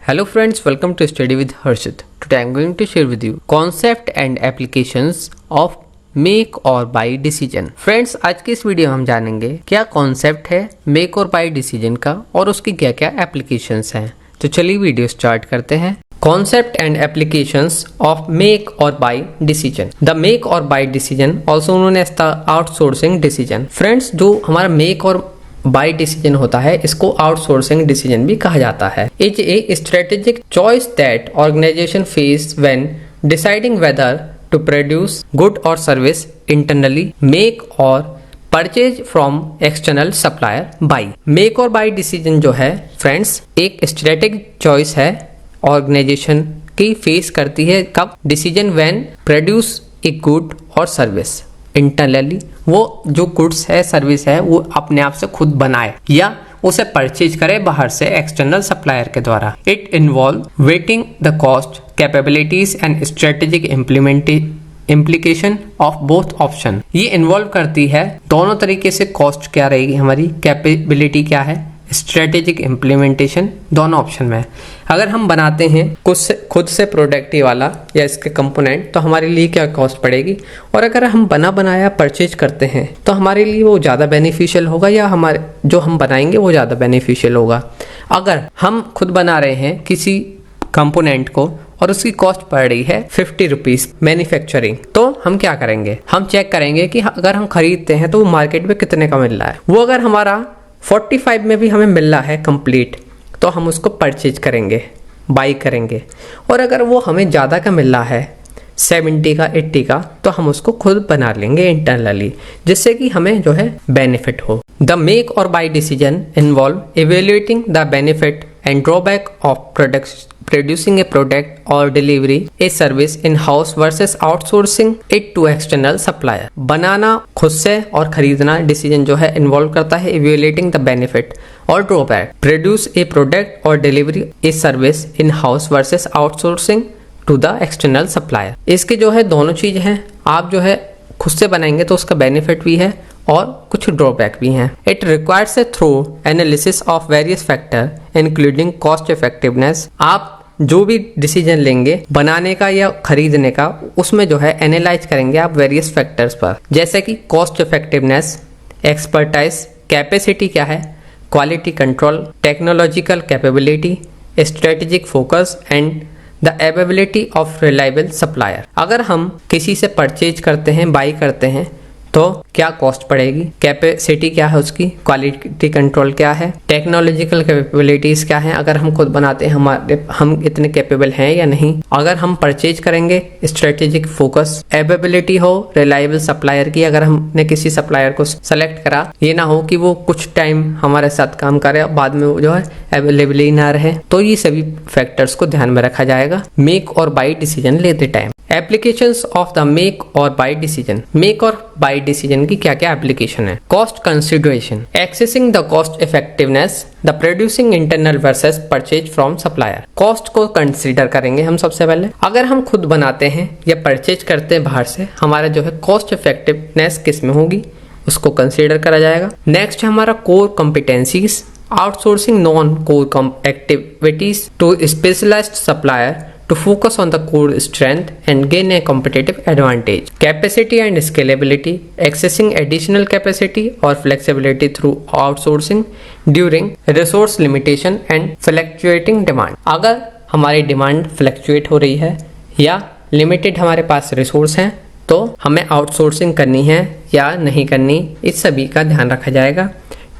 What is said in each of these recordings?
Hello friends, welcome to Study with Harshit. Today I am going to share with you concept and applications of make or buy decision. Friends, आज की इस video में हम जानेंगे क्या concept है make or buy decision का और उसकी क्या क्या एप्लीकेशंस हैं। तो चलिए वीडियो स्टार्ट करते हैं। Concept and applications of make or buy decision. The make or buy decision, also known as the outsourcing decision. Friends, जो हमारा make और बाय डिसीजन होता है इसको आउटसोर्सिंग डिसीजन भी कहा जाता है। Is a strategic choice that organization face when deciding whether to produce good or service internally, make or purchase from external supplier buy. Make or buy decision जो है friends एक स्ट्रेटेजिक चॉइस है organization की face करती है कब, decision when produce a good or service internally, वो जो गुड्स है सर्विस है वो अपने आप से खुद बनाए या उसे परचेज करे बाहर से एक्सटर्नल सप्लायर के द्वारा। It involve waiting the cost, capabilities and strategic implication of both option. ये इन्वॉल्व करती है दोनों तरीके से, कॉस्ट क्या रहेगी हमारी, कैपेबिलिटी क्या है, स्ट्रेटेजिक इम्प्लीमेंटेशन दोनों ऑप्शन में। अगर हम बनाते हैं खुद से प्रोडक्ट ये वाला या इसके कंपोनेंट तो हमारे लिए क्या कॉस्ट पड़ेगी, और अगर हम बना बनाया परचेज करते हैं तो हमारे लिए वो ज़्यादा बेनिफिशियल होगा या हमारे जो हम बनाएंगे वो ज़्यादा बेनिफिशियल होगा। अगर हम खुद बना रहे हैं किसी कंपोनेंट को और उसकी कॉस्ट पड़ रही है 50 रुपीज़ मैन्युफैक्चरिंग, तो हम क्या करेंगे, हम चेक करेंगे कि अगर हम खरीदते हैं तो वो मार्केट में कितने का मिल रहा है। वो अगर हमारा 45 में भी हमें मिल रहा है कंप्लीट तो हम उसको परचेज करेंगे, बाई करेंगे। और अगर वो हमें ज़्यादा का मिल रहा है 70 का 80 का तो हम उसको खुद बना लेंगे इंटरनली, जिससे कि हमें जो है बेनिफिट हो। द मेक और by decision involve evaluating the benefit and drawback of producing a product or delivery a service in house versus outsourcing it to external supplier. बनाना खुद से और खरीदना डिसीजन जो है इन्वॉल्व करता है evaluating the benefit और drawback, produce a product or delivery a service in house versus outsourcing to the external supplier. इसके जो है दोनों चीज हैं, आप जो है खुद से बनाएंगे तो उसका बेनिफिट भी है और कुछ ड्रॉबैक भी हैं। It requires a thorough analysis of various factor including cost effectiveness. आप जो भी डिसीजन लेंगे बनाने का या खरीदने का उसमें जो है एनालाइज करेंगे आप वेरियस फैक्टर्स पर, जैसे कि कॉस्ट इफेक्टिवनेस, एक्सपर्टाइज, कैपेसिटी क्या है, quality control, technological capability, strategic focus and the availability of reliable supplier. अगर हम किसी से परचेज करते हैं, बाई करते हैं तो क्या कॉस्ट पड़ेगी, कैपेसिटी क्या है उसकी, क्वालिटी कंट्रोल क्या है, टेक्नोलॉजिकल कैपेबिलिटीज क्या है, अगर हम खुद बनाते हैं हम इतने कैपेबल हैं या नहीं। अगर हम परचेज करेंगे, स्ट्रेटेजिक फोकस, एवेबिलिटी हो रिलायबल सप्लायर की, अगर हमने किसी सप्लायर को सेलेक्ट करा ये ना हो कि वो कुछ टाइम हमारे साथ काम करे बाद में वो जो है अवेलेबल ही ना रहे, तो ये सभी फैक्टर्स को ध्यान में रखा जाएगा मेक और बाई डिसीजन लेते time. Applications of the make or buy decision. Make or buy decision की क्या क्या एप्लीकेशन है। Cost consideration, accessing the cost effectiveness, the producing internal versus purchase from supplier. Cost को कंसीडर करेंगे हम सबसे पहले। अगर हम खुद बनाते हैं या परचेज करते हैं बाहर से, हमारा जो है कॉस्ट इफेक्टिवनेस किस में होगी उसको कंसीडर करा जाएगा। नेक्स्ट है हमारा core competencies, outsourcing non core activities to specialized supplier to focus on the core strength and gain a competitive advantage. Capacity and scalability, accessing additional capacity or flexibility through outsourcing during resource limitation and fluctuating demand. अगर हमारी demand fluctuate हो रही है या limited हमारे पास resource हैं तो हमें आउटसोर्सिंग करनी है या नहीं करनी, इस सभी का ध्यान रखा जाएगा।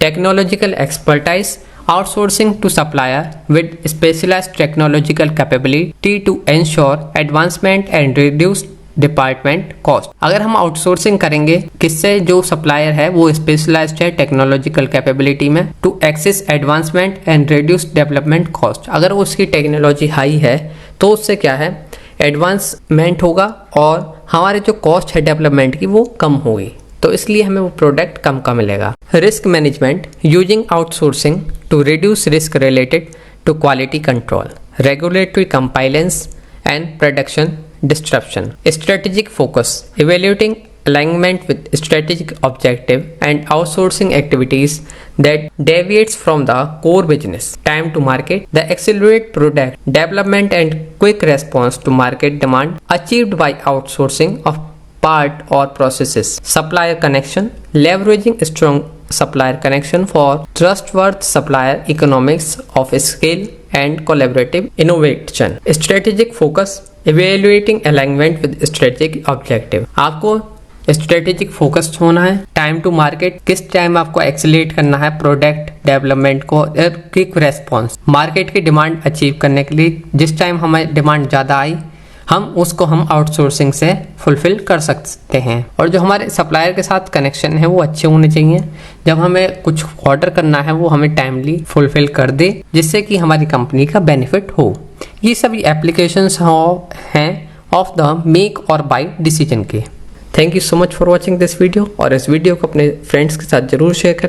Technological expertise, outsourcing to supplier with specialized technological capability to ensure advancement and reduce department cost. अगर हम आउटसोर्सिंग करेंगे किससे, जो सप्लायर है वो स्पेशलाइज्ड है टेक्नोलॉजिकल कैपेबिलिटी में, to access advancement and reduce development cost. अगर उसकी टेक्नोलॉजी हाई है तो उससे क्या है एडवांसमेंट होगा और हमारे जो कॉस्ट है डेवलपमेंट की वो कम होगी, तो इसलिए हमें वो प्रोडक्ट कम का मिलेगा। Risk management, using outsourcing to reduce risk related to quality control, regulatory compliance and production disruption. Strategic focus, evaluating alignment with strategic objective and outsourcing activities that deviates from the core business. Time to market, the accelerate product development and quick response to market demand achieved by outsourcing of part or processes. Supplier connection, leveraging strong supplier connection for trustworthy supplier economics of scale and collaborative innovation. Strategic focus, evaluating alignment with strategic objective. आपको strategic focused होना है. Time to market, किस time आपको accelerate करना है product development को. Quick response, market की demand achieve करने के लिए जिस टाइम हमें डिमांड ज़्यादा आई हम आउटसोर्सिंग से फुलफिल कर सकते हैं. और जो हमारे सप्लायर के साथ कनेक्शन है वो अच्छे होने चाहिए. जब हमें कुछ ऑर्डर करना है वो हमें टाइमली फुलफिल कर दे जिससे कि हमारी कंपनी का बेनिफिट हो. ये सभी एप्लीकेशंस हैं of the make or buy decision के. Thank you so much for watching this video और इस वीडियो को अपने फ्रेंड्स के साथ जरूर शेयर करें.